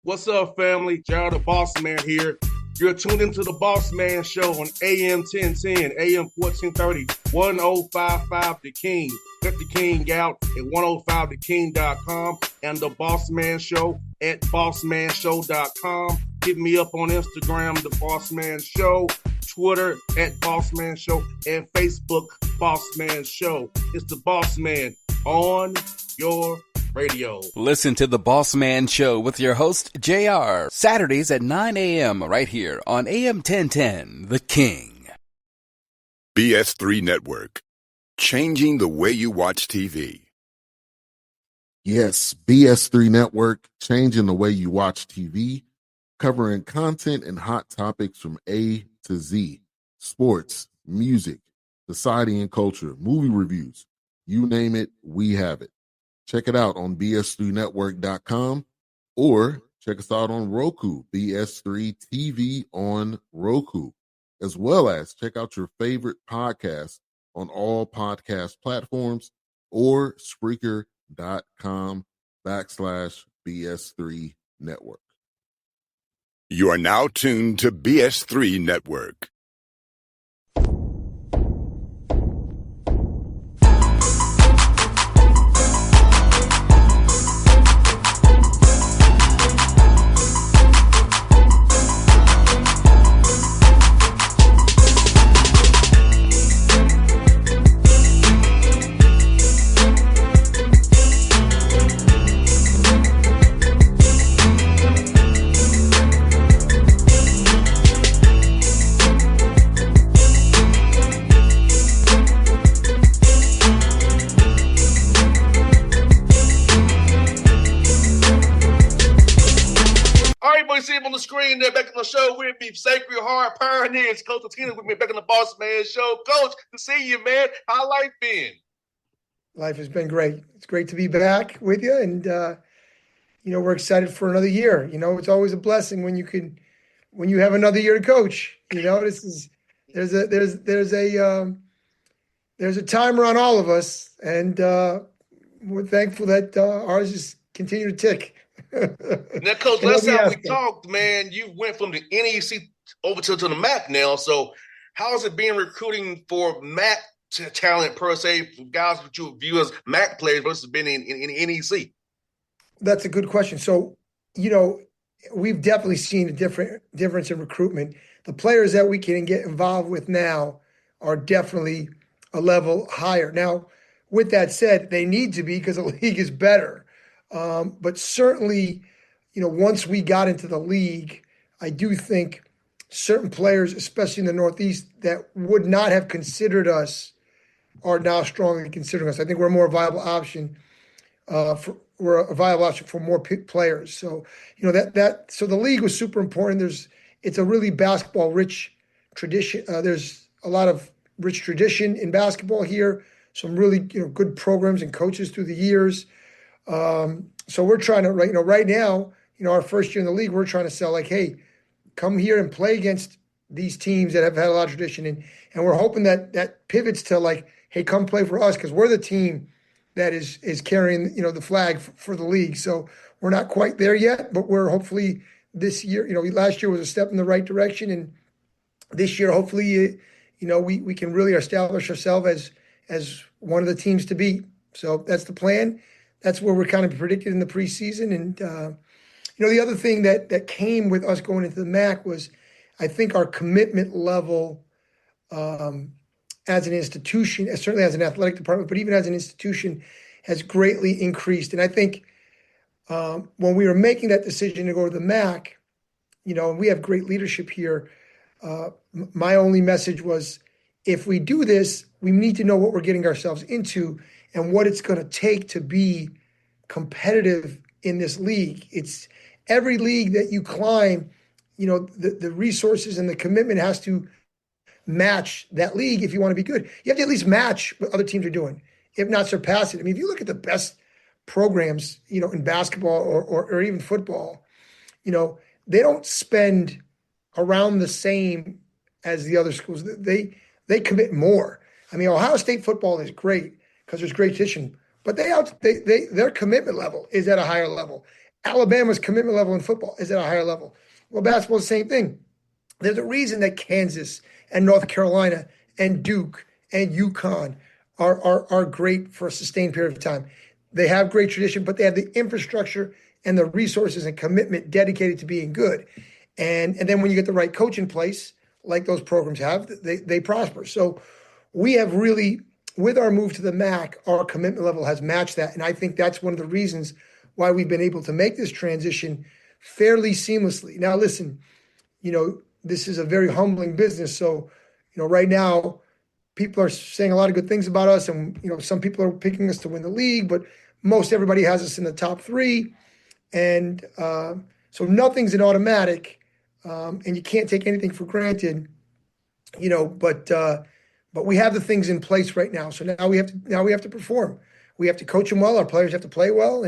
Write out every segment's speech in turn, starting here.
What's up, family? Gerald the Bossman here. You're tuned into the Bossman Show on AM 1010, AM 1430, 1055 The King. Let the King out at 105theking.com and the Bossman Show at bossmanshow.com. Hit me up on Instagram, The Bossman Show, Twitter at Bossman Show, and Facebook, Bossman Show. It's the Bossman on your radio. Listen to the Bossman Show with your host, JR, Saturdays at 9 a.m. right here on AM 1010, The King. BS3 Network, changing the way you watch TV. Yes, BS3 Network, changing the way you watch TV, covering content and hot topics from A to Z, sports, music, society and culture, movie reviews, you name it, we have it. Check it out on bs3network.com or check us out on Roku, BS3 TV on Roku, as well as check out your favorite podcast on all podcast platforms or Spreaker.com/BS3 Network. You are now tuned to BS3 Network. See him on the screen there, back on the show with me, Sacred Heart Pioneers, Coach Latina with me, back on the Bossman Show. Coach, good to see you, man. How life been? Life has been great. It's great to be back with you, and we're excited for another year. It's always a blessing when you have another year to coach. There's a timer on all of us, and we're thankful that ours just continue to tick. Now, Coach, last time we talked, man, you went from the NEC over to the MAC now. So how is it being recruiting for MAC talent, per se, for guys that you view as MAC players versus being in NEC? That's a good question. So, we've definitely seen a difference in recruitment. The players that we can get involved with now are definitely a level higher. Now, with that said, they need to be because the league is better. But certainly, once we got into the league, I do think certain players, especially in the Northeast, that would not have considered us are now strongly considering us. I think we're a more viable option. We're a viable option for more players. So, so the league was super important. It's a really basketball rich tradition. There's a lot of rich tradition in basketball here. Some really, good programs and coaches through the years. So we're trying to, right now, our first year in the league, we're trying to sell like, hey, come here and play against these teams that have had a lot of tradition. And we're hoping that pivots to like, hey, come play for us because we're the team that is carrying, the flag for the league. So we're not quite there yet, but we're hopefully this year, last year was a step in the right direction. And this year, hopefully, we can really establish ourselves as one of the teams to beat. So that's the plan. That's where we're kind of predicted in the preseason. And, the other thing that came with us going into the MAC was, I think our commitment level as an institution, certainly as an athletic department, but even as an institution, has greatly increased. And I think when we were making that decision to go to the MAC, and we have great leadership here, my only message was, if we do this, we need to know what we're getting ourselves into and what it's going to take to be competitive in this league. It's every league that you climb, the resources and the commitment has to match that league if you want to be good. You have to at least match what other teams are doing, if not surpass it. I mean, if you look at the best programs, in basketball or even football, they don't spend around the same as the other schools. They commit more. I mean, Ohio State football is great because there's great tradition, but their commitment level is at a higher level. Alabama's commitment level in football is at a higher level. Well, basketball is the same thing. There's a reason that Kansas and North Carolina and Duke and UConn are great for a sustained period of time. They have great tradition, but they have the infrastructure and the resources and commitment dedicated to being good. And then when you get the right coach in place, like those programs have, they prosper. So we have really, with our move to the MAC, our commitment level has matched that. And I think that's one of the reasons why we've been able to make this transition fairly seamlessly. Now, listen, this is a very humbling business. So, right now, people are saying a lot of good things about us, and some people are picking us to win the league, but most everybody has us in the top three, and so nothing's an automatic, and you can't take anything for granted, but we have the things in place right now. So now we have to perform. We have to coach them well. Our players have to play well,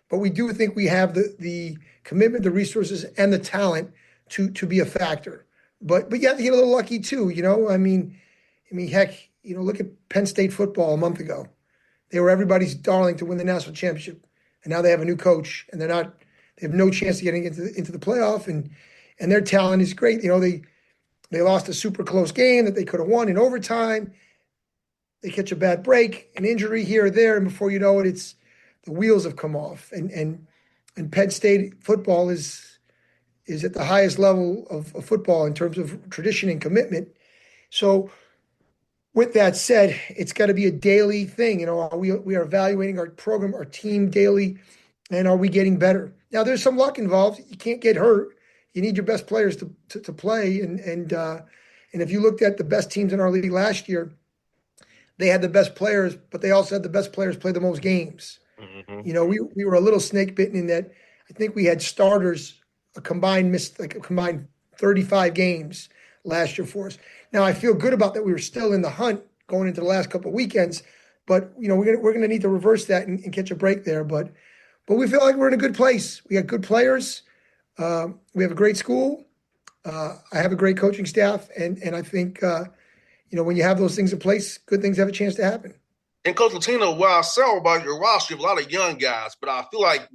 but we do think we have the commitment, the resources, and the talent to be a factor. But you have to get a little lucky too. I mean, heck, look at Penn State football a month ago. They were everybody's darling to win the national championship, and now they have a new coach, and they have no chance of getting into the playoff, and their talent is great. They lost a super close game that they could have won in overtime. They catch a bad break, an injury here or there, and before you know it, it's the wheels have come off. And Penn State football is at the highest level of football in terms of tradition and commitment. So with that said, it's got to be a daily thing. We are evaluating our program, our team daily, and are we getting better? Now, there's some luck involved. You can't get hurt. You need your best players to play. And if you looked at the best teams in our league last year, they had the best players, but they also had the best players play the most games. Mm-hmm. We were a little snake bitten in that I think we had starters a combined 35 games last year for us. Now I feel good about that. We were still in the hunt going into the last couple of weekends, but we're gonna need to reverse that and catch a break there. But we feel like we're in a good place. We got good players. We have a great school. I have a great coaching staff, and I think when you have those things in place, good things have a chance to happen. And Coach Latina, what I saw about your roster, you have a lot of young guys, but I feel like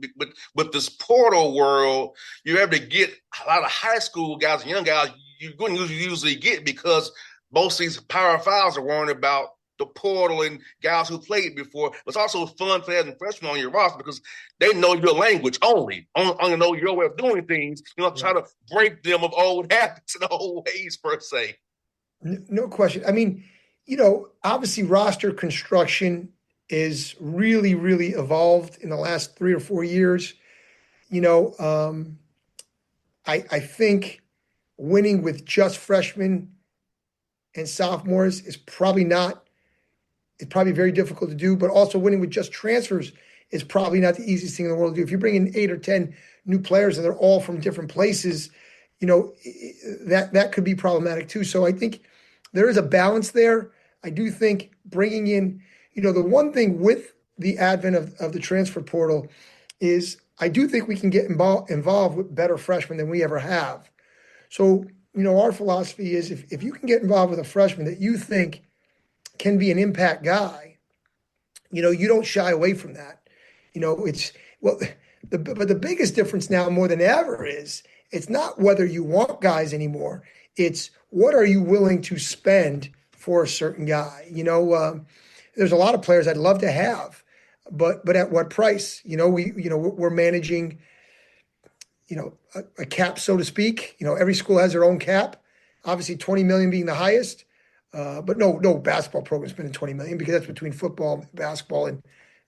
with this portal world, you're able to get a lot of high school guys and young guys you wouldn't usually get because most of these Power Fives are worrying about the portal and guys who played before. It's also fun for having freshmen on your roster because they know your language only know your way of doing things. Try to break them of old habits and old ways, per se. No question. I mean, obviously roster construction is really, really evolved in the last 3 or 4 years. I think winning with just freshmen and sophomores is probably very difficult to do, but also winning with just transfers is probably not the easiest thing in the world to do. If you bring in 8 or 10 new players and they're all from different places, that could be problematic too. So I think there is a balance there. I do think bringing in, the one thing with the advent of the transfer portal is I do think we can get involved with better freshmen than we ever have. So, our philosophy is if you can get involved with a freshman that you think can be an impact guy, you don't shy away from that. But the biggest difference now more than ever is it's not whether you want guys anymore. It's what are you willing to spend for a certain guy? There's a lot of players I'd love to have, but at what price? We're managing, a cap, so to speak. Every school has their own cap. Obviously, 20 million being the highest, but no basketball program spending 20 million because that's between football, basketball,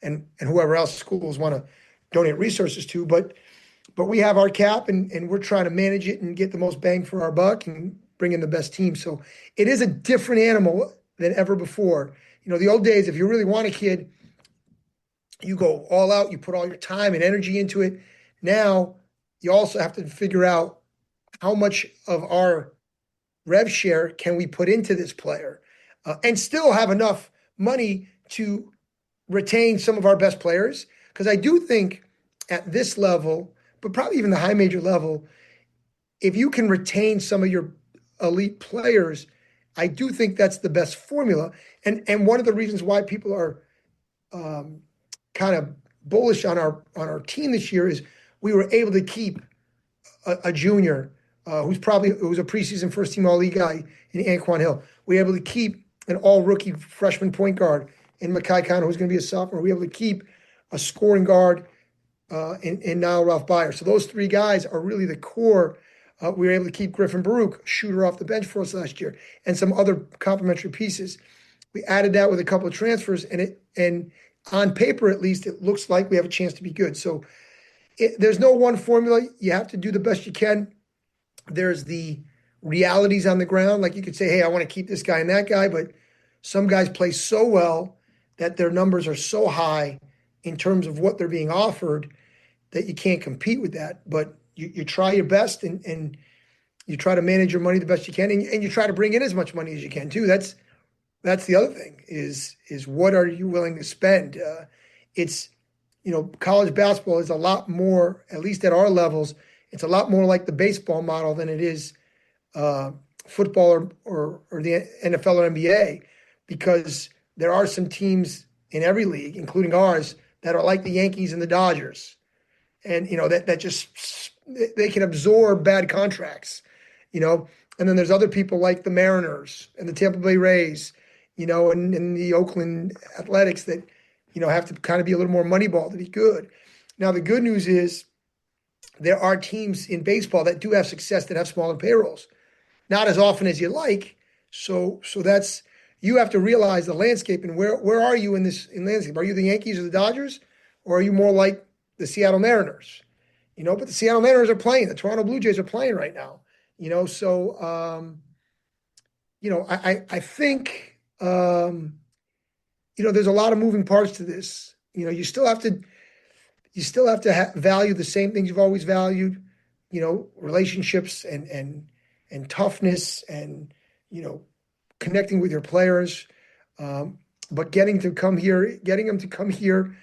and whoever else schools want to donate resources to. But we have our cap, and we're trying to manage it and get the most bang for our buck and bring in the best team. So it is a different animal than ever before. The old days, if you really want a kid, you go all out, you put all your time and energy into it. Now you also have to figure out how much of our rev share can we put into this player and still have enough money to retain some of our best players. Because I do think at this level, but probably even the high major level, if you can retain some of your elite players, I do think that's the best formula. And one of the reasons why people are kind of bullish on our team this year is we were able to keep a junior who's a preseason first team All League guy in Anquan Hill. We were able to keep an all rookie freshman point guard in Makai Kano, who's going to be a sophomore. We were able to keep a scoring guard in now Ralph Byer. So those three guys are really the core. We were able to keep Griffin Baruch, shooter off the bench for us last year, and some other complementary pieces. We added that with a couple of transfers, and on paper at least, it looks like we have a chance to be good. So there's no one formula. You have to do the best you can. There's the realities on the ground. Like you could say, hey, I want to keep this guy and that guy, but some guys play so well that their numbers are so high in terms of what they're being offered that you can't compete with that. But you try your best and you try to manage your money the best you can, and you try to bring in as much money as you can too. That's the other thing is what are you willing to spend? It's college basketball is a lot more, at least at our levels, it's a lot more like the baseball model than it is football or the NFL or NBA, because there are some teams in every league, including ours, that are like the Yankees and the Dodgers, and that just they can absorb bad contracts, and then there's other people like the Mariners and the Tampa Bay Rays, and the Oakland Athletics that have to kind of be a little more moneyball to be good. Now the good news is there are teams in baseball that do have success that have smaller payrolls, not as often as you like. So that's, you have to realize the landscape and where are you in landscape? Are you the Yankees or the Dodgers, or are you more like the Seattle Mariners? But the Seattle Mariners are playing. The Toronto Blue Jays are playing right now. So I think there's a lot of moving parts to this. You still have to value the same things you've always valued. Relationships and toughness and connecting with your players. But getting them to come here,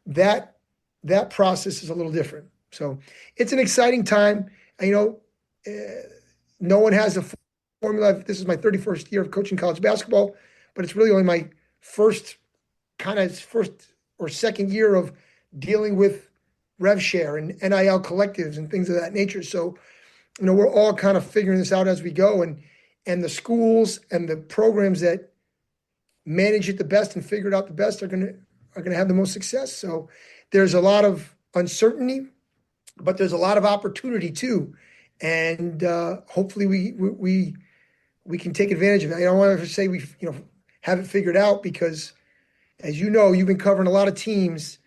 that process is a little different. So it's an exciting time. No one has a formula. This is my 31st year of coaching college basketball, but it's really only my first or second year of dealing with rev share and NIL collectives and things of that nature. So, we're all kind of figuring this out as we go, and the schools and the programs that manage it the best and figure it out the best are going to have the most success. So there's a lot of uncertainty, but there's a lot of opportunity too. And hopefully we can take advantage of it. I don't want to say we have it figured out, because as you've been covering a lot of teams,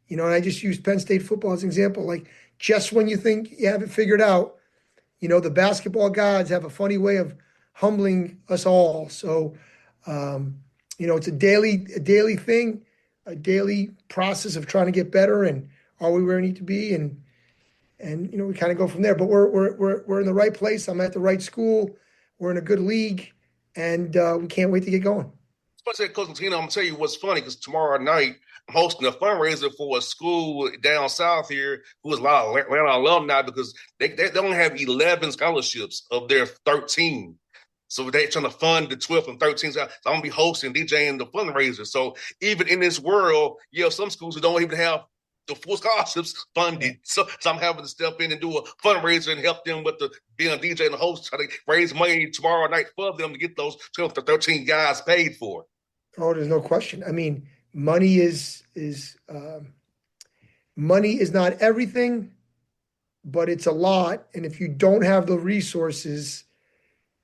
and I just used Penn State football as an example. Like, just when you think you have it figured out, the basketball gods have a funny way of humbling us all. So, it's a daily thing, a daily process of trying to get better, and are we where we need to be, and we kind of go from there. But we're in the right place. I'm at the right school. We're in a good league, and we can't wait to get going. Coach Latina, I'm gonna tell you what's funny, because tomorrow night I'm hosting a fundraiser for a school down south here who is a lot of Atlanta alumni, because they only have 11 scholarships of their 13. So they're trying to fund the 12th and 13th. So I'm gonna be hosting, DJing the fundraiser. So even in this world, some schools who don't even have the full scholarships funded. So I'm having to step in and do a fundraiser and help them with being a DJ and the host, try to raise money tomorrow night for them to get those 12 to 13 guys paid for. Oh, there's no question. I mean, money is not everything, but it's a lot. And if you don't have the resources,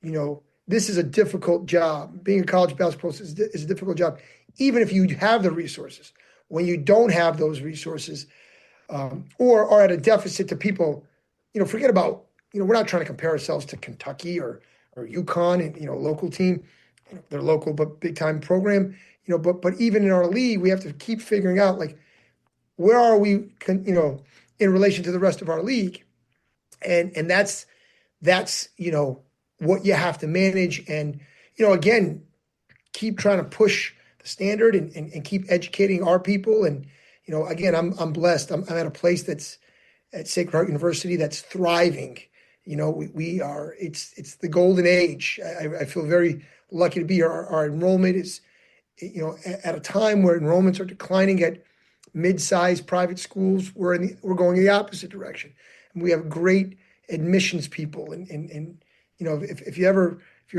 this is a difficult job. Being a college basketball is a difficult job, even if you have the resources. When you don't have those resources, or are at a deficit to people, forget about, we're not trying to compare ourselves to Kentucky or UConn and, local team. They're local but big time program, but even in our league, we have to keep figuring out, like, where are we, in relation to the rest of our league, and that's what you have to manage, and again, keep trying to push the standard and keep educating our people, and again, I'm blessed. I'm at a place that's at Sacred Heart University that's thriving. We are, it's the golden age. I feel very lucky to be here. Our enrollment is, at a time where enrollments are declining at mid-sized private schools, we're going the opposite direction. And we have great admissions people. And if you're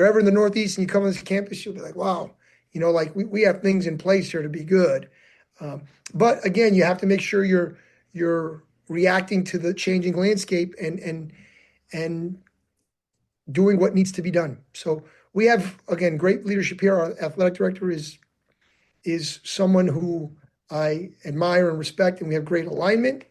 ever in the Northeast and you come on this campus, you'll be like, wow, like we have things in place here to be good. But again, you have to make sure you're reacting to the changing landscape and doing what needs to be done. So we have, again, great leadership here. Our athletic director is someone who I admire and respect, and we have great alignment.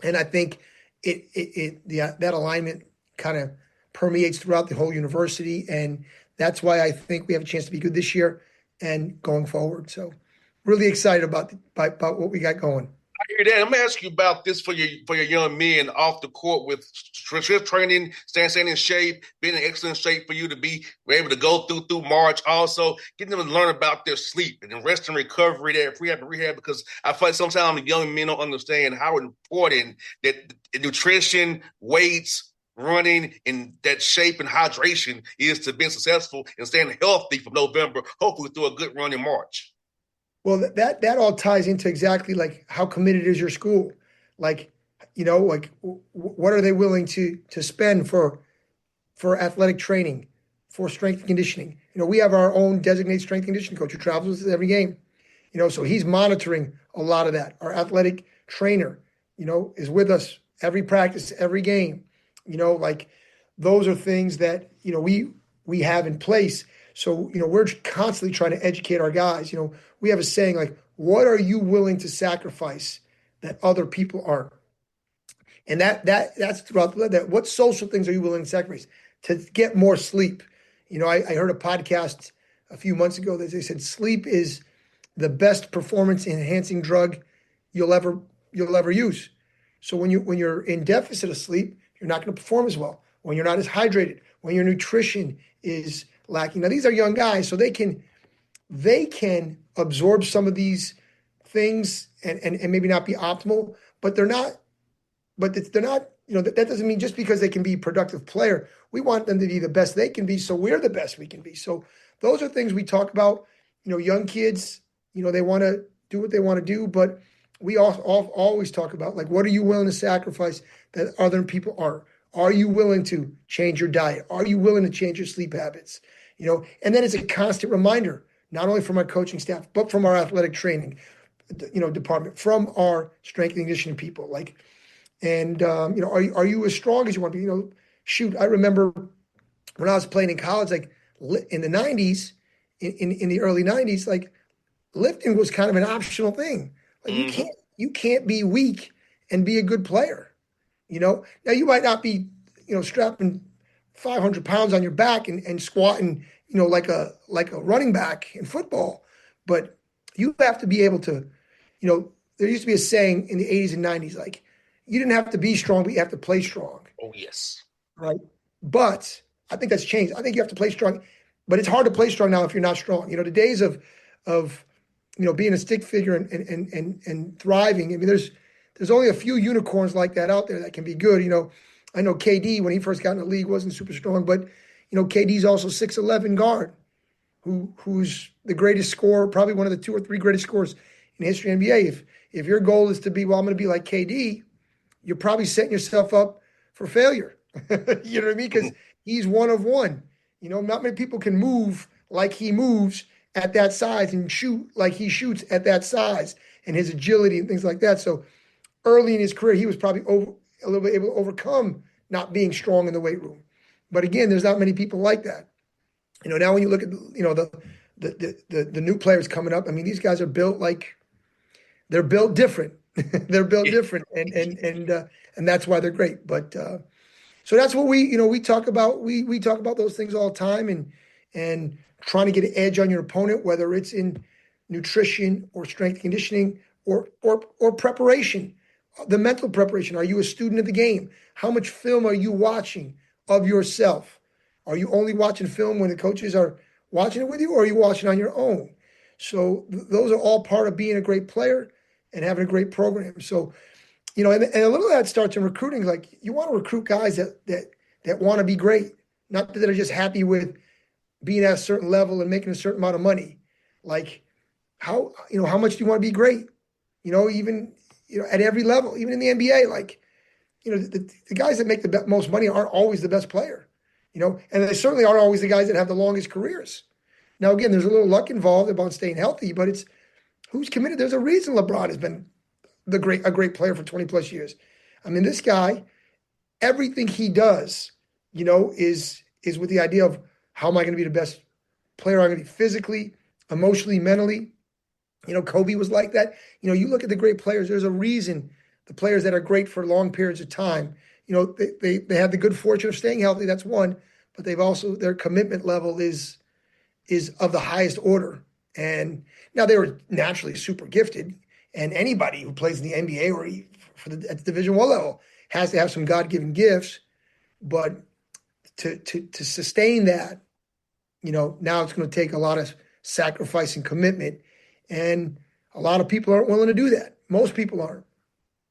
And I think that alignment kind of permeates throughout the whole university, and that's why I think we have a chance to be good this year and going forward. So really excited about what we got going. I hear that. I'm gonna ask you about this for your young men off the court with strength training, staying in shape, being in excellent shape for you to be able to go through March. Also, getting them to learn about their sleep and rest and recovery, there, rehab, because I feel like sometimes young men don't understand how important that nutrition, weights, running, and that shape and hydration is to being successful and staying healthy from November, hopefully through a good run in March. Well, that all ties into exactly like how committed is your school, like what are they willing to spend for athletic training, for strength and conditioning. We have our own designated strength and conditioning coach who travels with us every game, so he's monitoring a lot of that. Our athletic trainer, is with us every practice, every game. Like those are things that we have in place. So, we're constantly trying to educate our guys. We have a saying like, what are you willing to sacrifice that other people aren't? And that's throughout that. What social things are you willing to sacrifice to get more sleep? I heard a podcast a few months ago that they said sleep is the best performance enhancing drug you'll ever use. So when you're in deficit of sleep, you're not going to perform as well. When you're not as hydrated, when your nutrition is lacking. Now these are young guys, so they can absorb some of these things and maybe not be optimal, but they're not. That doesn't mean just because they can be a productive player, we want them to be the best they can be, so we're the best we can be. So those are things we talk about. Young kids, they want to do what they want to do, but we always talk about like, what are you willing to sacrifice that other people aren't? Are you willing to change your diet? Are you willing to change your sleep habits? And then it's a constant reminder, not only from our coaching staff, but from our athletic training, department, from our strength and conditioning people. Like, and are you as strong as you want to be? Shoot, I remember when I was playing in college, like in the '90s, in the early '90s, like lifting was kind of an optional thing. Like you can't be weak and be a good player. Now you might not be, strapping 500 pounds on your back and squatting, like a running back in football, but you have to be able to, there used to be a saying in the 80s and 90s, like you didn't have to be strong, but you have to play strong. Oh, yes. Right. But I think that's changed. I think you have to play strong, but it's hard to play strong now if you're not strong. The days of being a stick figure and thriving. I mean, there's only a few unicorns like that out there that can be good. I know KD, when he first got in the league, wasn't super strong, but KD's also 6'11" guard who's the greatest scorer, probably one of the 2 or 3 greatest scorers in history of the NBA. If your goal is to be, well, I'm going to be like KD, you're probably setting yourself up for failure. You know what I mean? Because he's one of one. Not many people can move like he moves at that size and shoot like he shoots at that size, and his agility and things like that. So early in his career, he was probably a little bit able to overcome not being strong in the weight room. But again, there's not many people like that. Now when you look at the new players coming up, I mean, these guys are built like they're built different. They're built different, and that's why they're great. But so that's what we talk about. We talk about those things all the time, and trying to get an edge on your opponent, whether it's in nutrition or strength conditioning or preparation, the mental preparation. Are you a student of the game? How much film are you watching of yourself? Are you only watching film when the coaches are watching it with you, or are you watching on your own? So those are all part of being a great player and having a great program. So, and a little of that starts in recruiting. Like you want to recruit guys that want to be great, not that are just happy with being at a certain level and making a certain amount of money. Like how much do you want to be great? even, at every level, even in the NBA, like, the guys that make the most money aren't always the best player, and they certainly aren't always the guys that have the longest careers. Now, again, there's a little luck involved about staying healthy, but it's who's committed. There's a reason LeBron has been a great player for 20 plus years. I mean, this guy, everything he does, is with the idea of how am I going to be the best player I'm going to be physically, emotionally, mentally. Kobe was like that. You look at the great players, there's a reason the players that are great for long periods of time, they have the good fortune of staying healthy. That's one, but they've also, their commitment level is of the highest order. And now they were naturally super gifted, and anybody who plays in the NBA or at the Division I level has to have some God-given gifts. But to sustain that, now it's going to take a lot of sacrifice and commitment, and a lot of people aren't willing to do that. Most people aren't.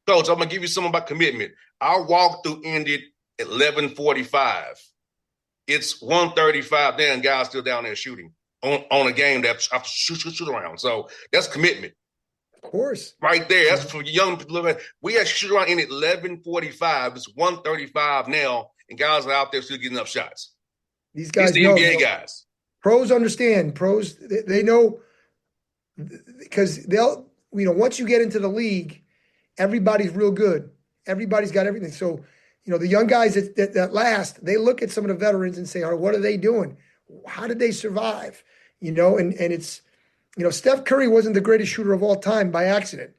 Coach, I'm gonna give you something about commitment. Our walkthrough ended at 11:45. It's 1:35. Then guys still down there shooting on a game that I shoot around. So that's commitment. Of course. Right there. That's for young people. We had shoot around in at 11:45. It's 1:35 now, and guys are out there still getting up shots. These guys it's the know. NBA guys. Pros understand. Pros, they know, because they'll, once you get into the league, everybody's real good. Everybody's got everything. So, the young guys that last, they look at some of the veterans and say, "Oh, what are they doing? How did they survive?" And it's, Steph Curry wasn't the greatest shooter of all time by accident.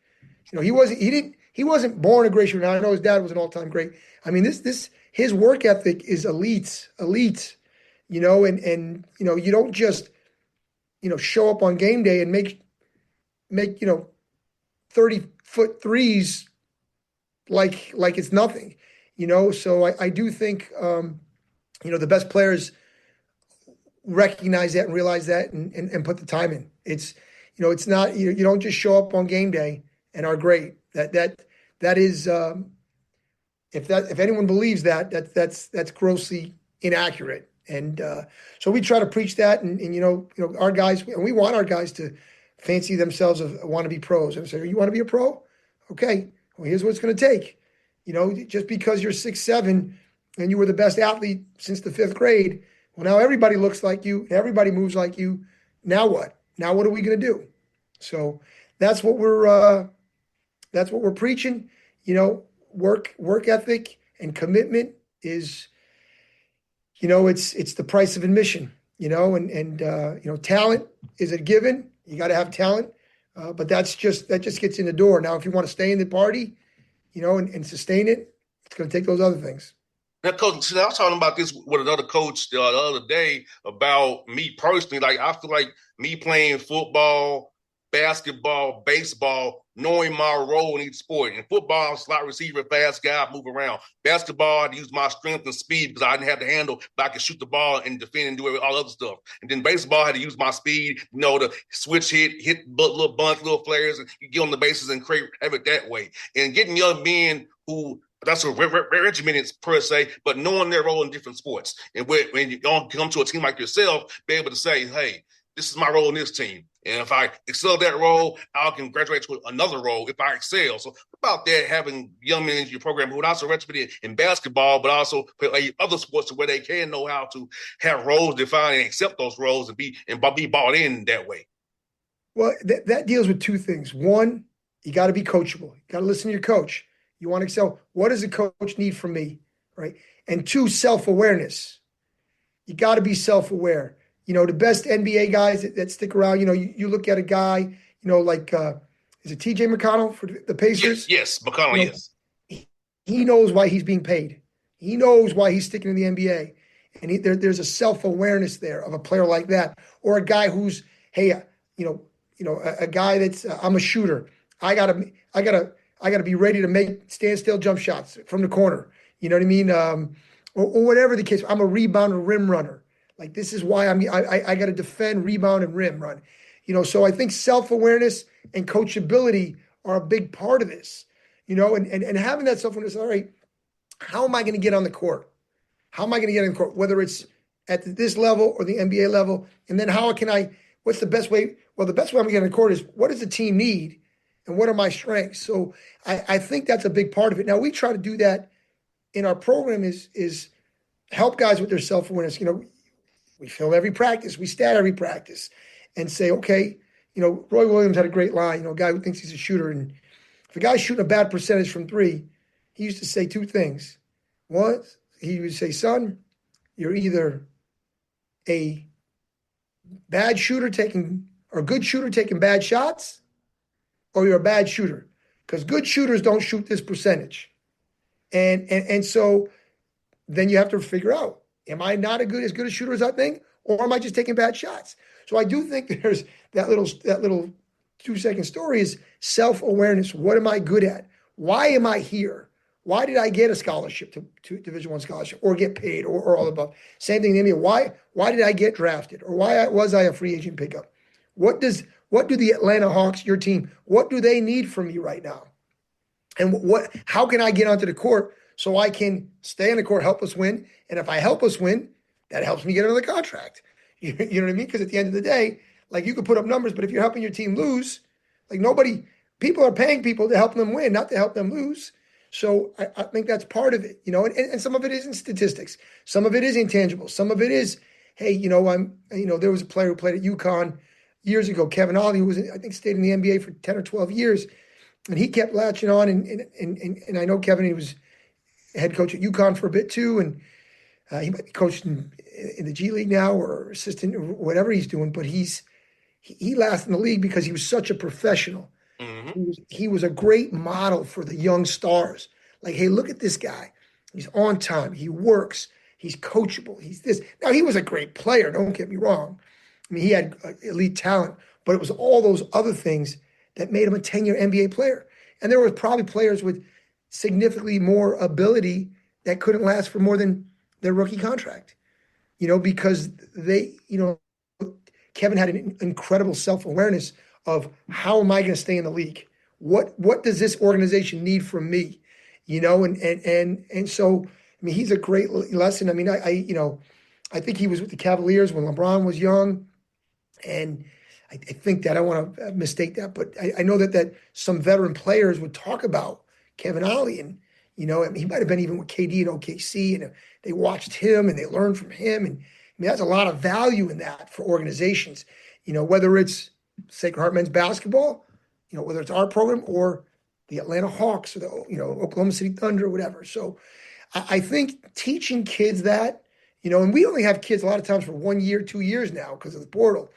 He wasn't born a great shooter. Now, I know his dad was an all-time great. I mean, his work ethic is elite, and you don't just, show up on game day and make 30-foot threes like it's nothing, So I do think, the best players recognize that and realize that and put the time in. It's, it's not, you don't just show up on game day and are great. That is, if anyone believes that's grossly inaccurate. And so we try to preach that, and our guys, and we want our guys to fancy themselves want to be pros. And say, you want to be a pro? Okay, well, here's what it's going to take. Just because you're 6'7" and you were the best athlete since the 5th grade, well, now everybody looks like you, everybody moves like you. Now what? Now what are we going to do? So that's what we're preaching. Work ethic and commitment is, it's the price of admission. And talent is a given. You got to have talent, but that just gets in the door. Now, if you want to stay in the party, and sustain it, it's going to take those other things. Now, Coach, I was talking about this with another coach the other day about me personally. Like, I feel like me playing football, basketball, baseball, knowing my role in each sport. In football, I'm a slot receiver, fast guy, move around. Basketball, I had to use my strength and speed because I didn't have the handle, but I could shoot the ball and defend and do all other stuff. And then baseball, I had to use my speed, to switch hit little bunts, little flares, and you get on the bases and have it that way. And getting young men who that's a regimented per se, but knowing their role in different sports. And when you come to a team like yourself, be able to say, hey, this is my role in this team. And if I excel that role, I can graduate to another role if I excel. So about that, having young men in your program who are also regimented in basketball, but also play other sports to where they can know how to have roles defined and accept those roles and be bought in that way. Well, that deals with two things. One, you got to be coachable. You got to listen to your coach. You want to excel. What does the coach need from me, right? And two, self-awareness. You got to be self-aware. The best NBA guys that stick around, you look at a guy, like, is it TJ McConnell for the Pacers? Yes, McConnell, yes. He knows why he's being paid. He knows why he's sticking in the NBA. And there's a self-awareness there of a player like that. Or a guy who's, hey, a guy that's, I'm a shooter. I gotta be ready to make standstill jump shots from the corner. You know what I mean? Or whatever the case. I'm a rebounder, rim runner. Like, this is why I got to defend, rebound, and rim run. So I think self-awareness and coachability are a big part of this. And having that self-awareness, all right, how am I going to get on the court? How am I going to get on the court? Whether it's at this level or the NBA level, and then what's the best way? Well, the best way I'm going to get on the court is, what does the team need? and what are my strengths? So I think that's a big part of it. Now we try to do that in our program is help guys with their self-awareness. We film every practice, we stat every practice and say, okay, Roy Williams had a great line, a guy who thinks he's a shooter. And if a guy's shooting a bad percentage from three, he used to say two things. One, he would say, son, you're either a bad shooter good shooter taking bad shots, or you're a bad shooter. Because good shooters don't shoot this percentage. And so then you have to figure out, am I not as good a shooter as I think, or am I just taking bad shots? So I do think there's that little 2-second story is self-awareness. What am I good at? Why am I here? Why did I get a scholarship to Division I scholarship or get paid or all above? Same thing in India. Why did I get drafted, or why was I a free agent pickup? What do the Atlanta Hawks, your team, what do they need from me right now? And how can I get onto the court so I can stay on the court, help us win? And if I help us win, that helps me get another contract. You know what I mean? Because at the end of the day, like, you could put up numbers, but if you're helping your team lose, like, people are paying people to help them win, not to help them lose. So I think that's part of it, and some of it is in statistics. Some of it is intangible. Some of it is, hey, there was a player who played at UConn years ago, Kevin Ollie, who I think stayed in the NBA for 10 or 12 years. And he kept latching on, and I know Kevin, he was head coach at UConn for a bit too, and he might be coaching in the G League now or assistant or whatever he's doing, but he lasted in the league because he was such a professional. Mm-hmm. He was a great model for the young stars. Like, hey, look at this guy. He's on time. He works. He's coachable. He's this. Now, he was a great player. Don't get me wrong. I mean, he had elite talent, but it was all those other things that made him a 10-year NBA player. And there were probably players with significantly more ability that couldn't last for more than their rookie contract, because Kevin had an incredible self-awareness of, how am I going to stay in the league? What does this organization need from me? And so, I mean, he's a great lesson. I mean, I think he was with the Cavaliers when LeBron was young, and I think that, I want to mistake that, but I know that some veteran players would talk about Kevin Ollie, and I mean, he might have been even with KD and OKC, and they watched him and they learned from him, and I mean, that's a lot of value in that for organizations. Whether it's Sacred Heart men's basketball, whether it's our program or the Atlanta Hawks or the Oklahoma City Thunder or whatever. So I think teaching kids that, and we only have kids a lot of times for 1 year, 2 years now because of the portal.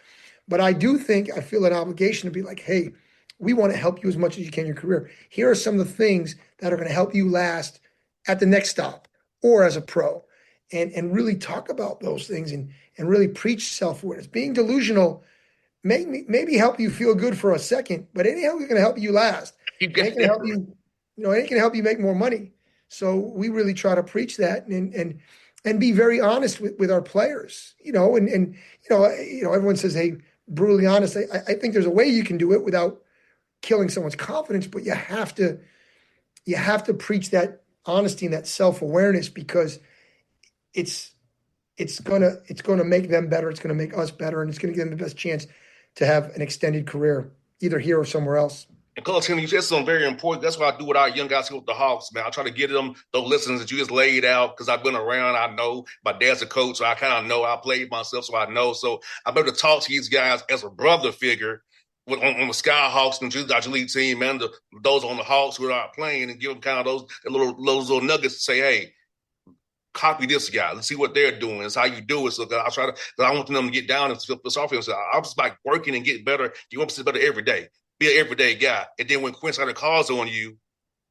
But I do think I feel an obligation to be like, hey, we want to help you as much as you can in your career. Here are some of the things that are going to help you last at the next stop or as a pro, and really talk about those things and really preach self-awareness. Being delusional maybe help you feel good for a second, but it ain't going to help you last. It ain't going to help you, it ain't going to help you make more money. So we really try to preach that and be very honest with our players, and everyone says, hey, brutally honest. I think there's a way you can do it without killing someone's confidence, but you have to preach that honesty and that self-awareness, because it's gonna make them better. It's gonna make us better, and it's gonna give them the best chance to have an extended career, either here or somewhere else. And Coach Henry, you said something very important. That's what I do with our young guys here with the Hawks, man. I try to get them those lessons that you just laid out, because I've been around. I know my dad's a coach, so I kind of know. I played myself, so I know. So I'm able to talk to these guys as a brother figure on the Skyhawks and our league team, man. Those on the Hawks who are not playing, and give them kind of those little nuggets to say, hey, copy this guy. Let's see what they're doing. It's how you do it. So I want them to get down and flip this offense. I'm just like working and getting better. You want to be better every day. Be an everyday guy. And then when Quinn Snyder calls on you,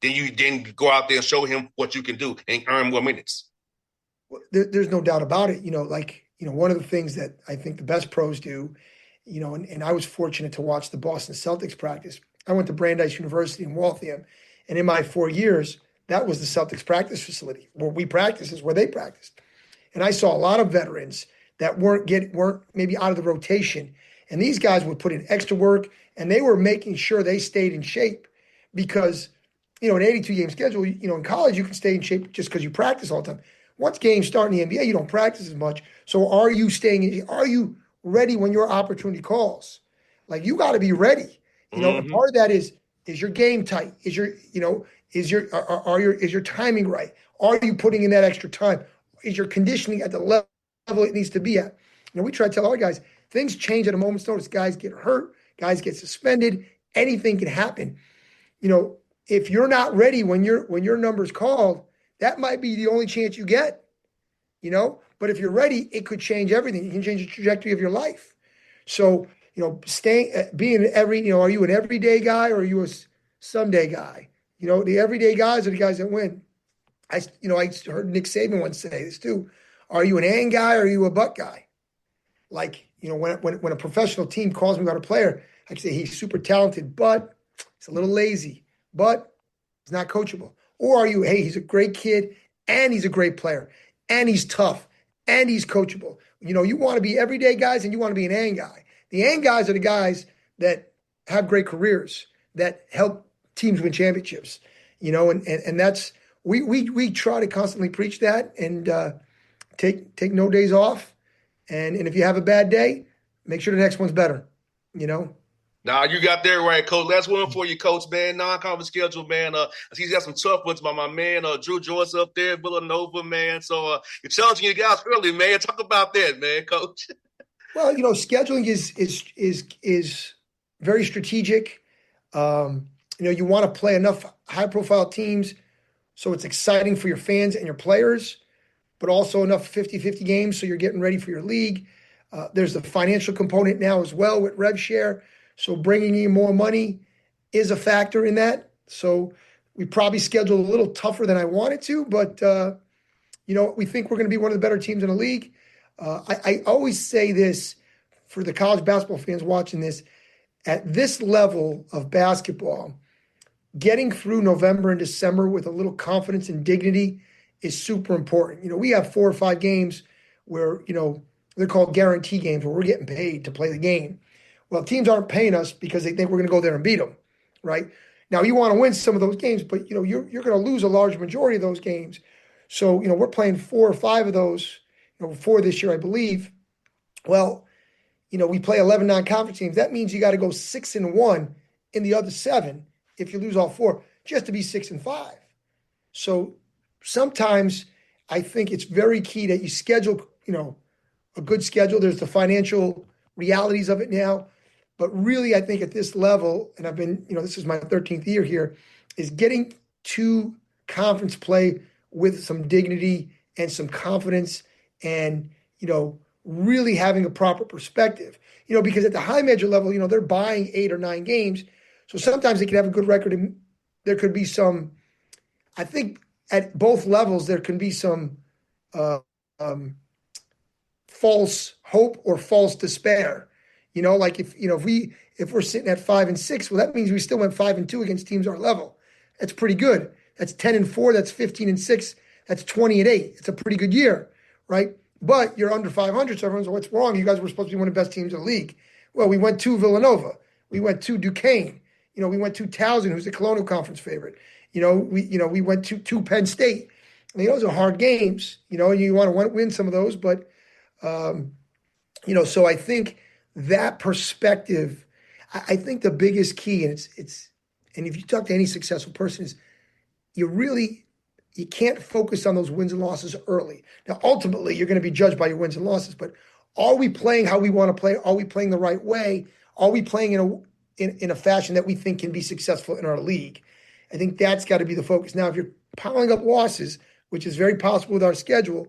then you go out there and show him what you can do and earn more minutes. Well, there's no doubt about it. One of the things that I think the best pros do, and I was fortunate to watch the Boston Celtics practice. I went to Brandeis University in Waltham, and in my 4 years, that was the Celtics practice facility. Where we practice is where they practiced. And I saw a lot of veterans that weren't maybe out of the rotation. And these guys would put in extra work, and they were making sure they stayed in shape, because, an 82-game schedule, in college, you can stay in shape just because you practice all the time. Once games start in the NBA, you don't practice as much. So are you ready when your opportunity calls? Like, you got to be ready. And part of that is Is your game tight? Is your, you know, is your timing right? Are you putting in that extra time? Is your conditioning at the level it needs to be at? You know, we try to tell our guys, things change at a moment's notice. Guys get hurt, guys get suspended, anything can happen. You know, if you're not ready when your number's called, that might be the only chance you get, you know. But if you're ready, it could change everything. It can change the trajectory of your life. So, you know, being every, you know, are you an everyday guy or are you a someday guy? You know, the everyday guys are the guys that win. I heard Nick Saban once say this too. Are you an and guy or are you a but guy? Like, you know, when a professional team calls me about a player, I can say he's super talented, but he's a little lazy, but he's not coachable. Or are you, hey, he's a great kid and he's a great player and he's tough and he's coachable. You know, you want to be everyday guys and you want to be an and guy. The and guys are the guys that have great careers, that help teams win championships, you know, and that's, we try to constantly preach that and take no days off. And if you have a bad day, make sure the next one's better, you know? Nah, you got that right, Coach. Last one for you, Coach, man. Non-conference schedule, man. He's got some tough ones by my man, Drew Joyce up there, Villanova, man. So you're challenging your guys early, man. Talk about that, man, Coach. Well, you know, scheduling is very strategic. You know, you want to play enough high-profile teams so it's exciting for your fans and your players, but also enough 50-50 games so you're getting ready for your league. There's the financial component now as well with rev share. So bringing in more money is a factor in that. So we probably scheduled a little tougher than I wanted to, but you know, we think we're going to be one of the better teams in the league. I always say this for the college basketball fans watching this, at this level of basketball, getting through November and December with a little confidence and dignity is super important. You know, we have 4 or 5 games where, you know, they're called guarantee games where we're getting paid to play the game. Well, teams aren't paying us because they think we're going to go there and beat them, right? Now, you want to win some of those games, but, you know, you're going to lose a large majority of those games. So, you know, we're playing 4 or 5 of those, you know, 4 this year, I believe. Well, you know, we play 11 non-conference teams. That means you got to go 6-1 in the other 7 if you lose all 4 just to be 6-5. So sometimes I think it's very key that you schedule, you know, a good schedule. There's the financial realities of it now. But really, I think at this level, and I've been, you know, this is my 13th year here, is getting to conference play with some dignity and some confidence and, you know, really having a proper perspective. You know, because at the high major level, you know, they're buying 8 or 9 games. So sometimes they can have a good record and there could be some, I think at both levels, there can be some false hope or false despair. You know, like if we're sitting at 5-6, well, that means we still went 5-2 against teams our level. That's pretty good. That's 10-4. That's 15-6. That's 20-8. It's a pretty good year, right? But you're under 500. So everyone's like, what's wrong? You guys were supposed to be one of the best teams in the league. Well, we went to Villanova. We went to Duquesne. You know, we went to Towson, who's the Colonial Conference favorite. You know, we went to Penn State. I mean, those are hard games. You know, and you want to win some of those, but you know, so I think that perspective, I think the biggest key, and it's, and if you talk to any successful person, is you can't focus on those wins and losses early. Now, ultimately, you're going to be judged by your wins and losses, but are we playing how we want to play? Are we playing the right way? Are we playing in a fashion that we think can be successful in our league? I think that's got to be the focus. Now, if you're piling up losses, which is very possible with our schedule,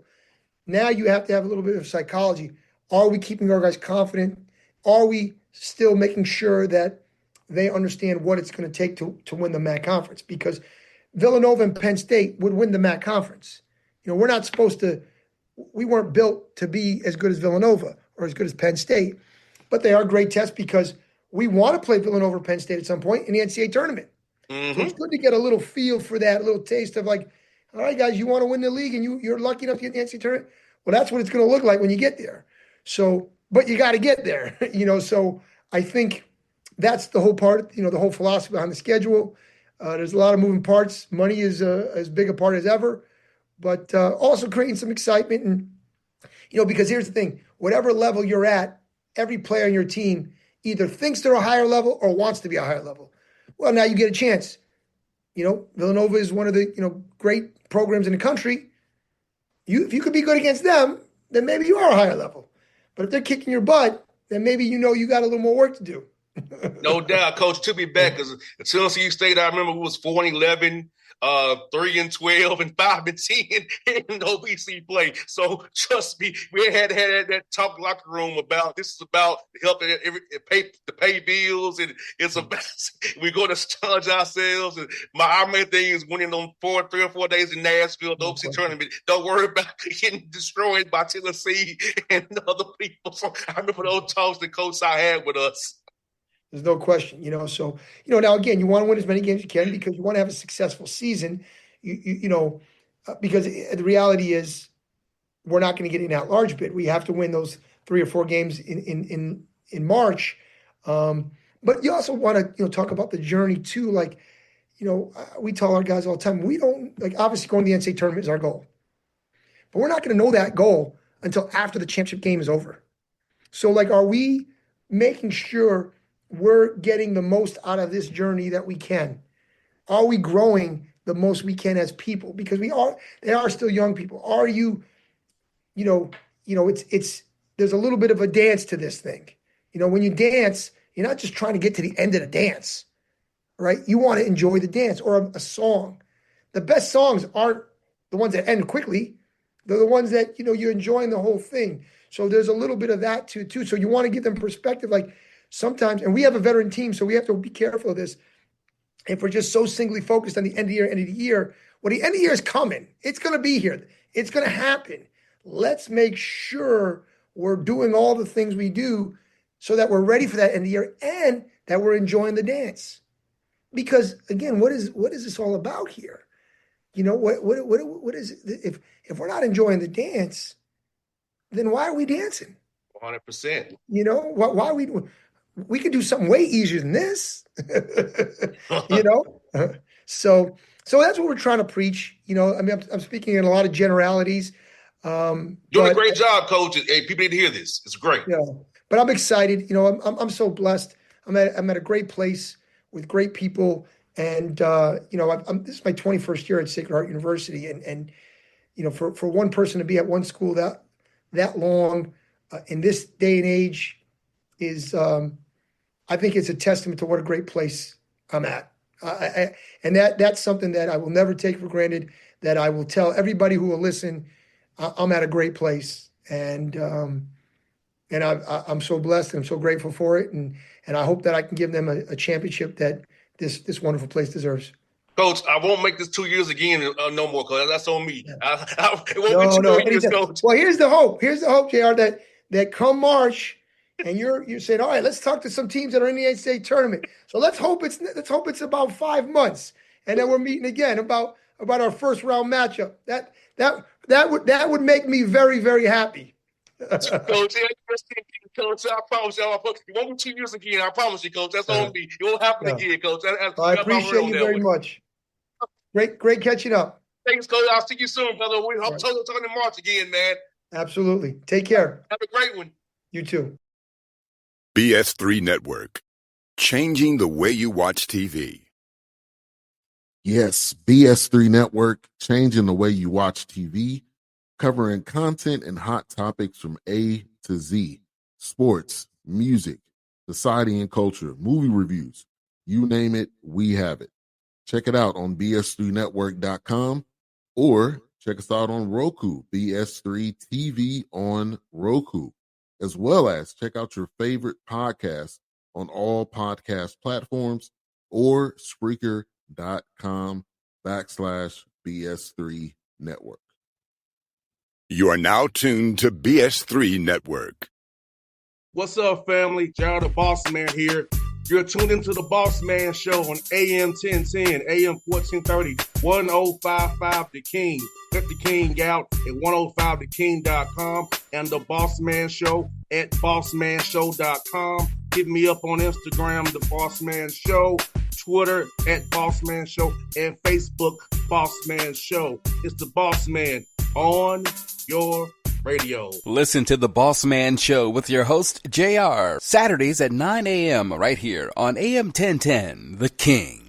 now you have to have a little bit of psychology. Are we keeping our guys confident? Are we still making sure that they understand what it's going to take to win the MAC conference? Because Villanova and Penn State would win the MAC conference. You know, we weren't built to be as good as Villanova or as good as Penn State, but they are great tests because we want to play Villanova or Penn State at some point in the NCAA tournament. Mm-hmm. So it's good to get a little feel for that, a little taste of like, all right, guys, you want to win the league and you're lucky enough to get the NCAA tournament. Well, that's what it's going to look like when you get there. So, but you got to get there, you know. So I think that's the whole part, you know, the whole philosophy behind the schedule. There's a lot of moving parts. Money is as big a part as ever, but also creating some excitement. And, you know, because here's the thing, whatever level you're at, every player on your team either thinks they're a higher level or wants to be a higher level. Well, now you get a chance. Villanova is one of the, great programs in the country. If you could be good against them, then maybe you are a higher level. But if they're kicking your butt, then maybe you got a little more work to do. No doubt, Coach. To be back, because at Tennessee State, I remember it was 4-11, 3-12, and 5-10 in OVC play. So trust me, we had that talk locker room about this is about helping to pay bills, and it's about we're going to stodge ourselves. And our main thing is winning on 3 or 4 days in Nashville, the OVC tournament. Don't worry about getting destroyed by Tennessee and other people. So I remember those talks the coach I had with us. There's no question, So, now again, you want to win as many games as you can because you want to have a successful season. Because the reality is, we're not going to get an at-large bid. We have to win those 3 or 4 games in March. But you also want to, talk about the journey too. Like, we tell our guys all the time, we don't obviously going to the NCAA tournament is our goal, but we're not going to know that goal until after the championship game is over. So, are we making sure we're getting the most out of this journey that we can? Are we growing the most we can as people? Because they are still young people. Are you, it's there's a little bit of a dance to this thing. When you dance, you're not just trying to get to the end of the dance, right? You want to enjoy the dance or a song. The best songs aren't the ones that end quickly. They're the ones that, you're enjoying the whole thing. So there's a little bit of that too. So you want to give them perspective, sometimes, and we have a veteran team, so we have to be careful of this. If we're just so singly focused on the end of the year, well, the end of the year is coming. It's going to be here. It's going to happen. Let's make sure we're doing all the things we do so that we're ready for that end of the year and that we're enjoying the dance. Because again, what is this all about here? What is it? If we're not enjoying the dance, then why are we dancing? 100%. Why are we could do something way easier than this, So that's what we're trying to preach. I'm speaking in a lot of generalities. Doing a great job, Coach. Hey, people need to hear this. It's great. Yeah, but I'm excited. I'm so blessed. I'm at a great place with great people, and this is my 21st year at Sacred Heart University, and for one person to be at one school that long in this day and age is. I think it's a testament to what a great place I'm at. And that's something that I will never take for granted, that I will tell everybody who will listen, I'm at a great place. And I'm so blessed and I'm so grateful for it. And I hope that I can give them a championship that this wonderful place deserves. Coach, I won't make this 2 years again no more, Coach. That's on me. Yeah. It won't be 2 more years, Coach. Well, here's the hope. JR, that come March, and you're saying, all right, let's talk to some teams that are in the NCAA tournament. So let's hope it's about 5 months, and then we're meeting again about our first round matchup. That would make me very, very happy. Coach, Coach, I promise you, it won't be 2 years again. I promise you, Coach. That's on me. It won't happen again, Coach. I appreciate you very much. Great catching up. Thanks, Coach. I'll see you soon, brother. We hope talking in March again, man. Absolutely. Take care. Have a great one. You too. BS3 Network, changing the way you watch TV. Yes, BS3 Network, changing the way you watch TV, covering content and hot topics from A to Z, sports, music, society and culture, movie reviews, you name it, we have it. Check it out on bs3network.com or check us out on Roku, BS3 TV on Roku, as well as check out your favorite podcast on all podcast platforms or Spreaker.com/BS3 Network. You are now tuned to BS3 Network. What's up, family? Gerald the Bossman here. You're tuned into the Bossman Show on AM 1010, AM 1430, 1055 The King. Let the King out at 105theking.com and the Bossman Show at bossmanshow.com. Hit me up on Instagram, The Bossman Show, Twitter at Bossman Show, and Facebook, Bossman Show. It's the Bossman on your Radio. Listen to the Bossman Show with your host, JR, Saturdays at 9 a.m. right here on AM 1010, The King.